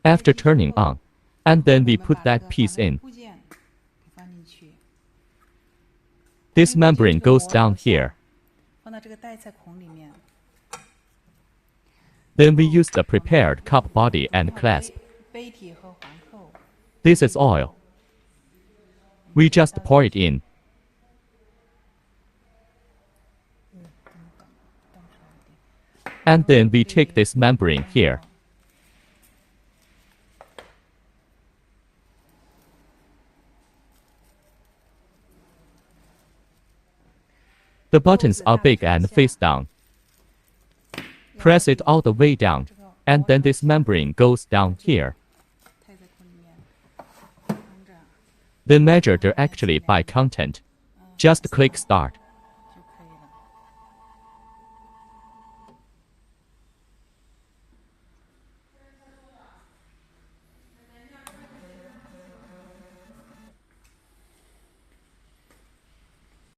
After turning on, and then we put that piece in. This membrane goes down here. Then we use the prepared cup body and clasp. This is oil. We just pour it in. And then we take this membrane here. The buttons are big and face down. Press it all the way down, and then this membrane goes down here. Then measure directly by content. Just click Start.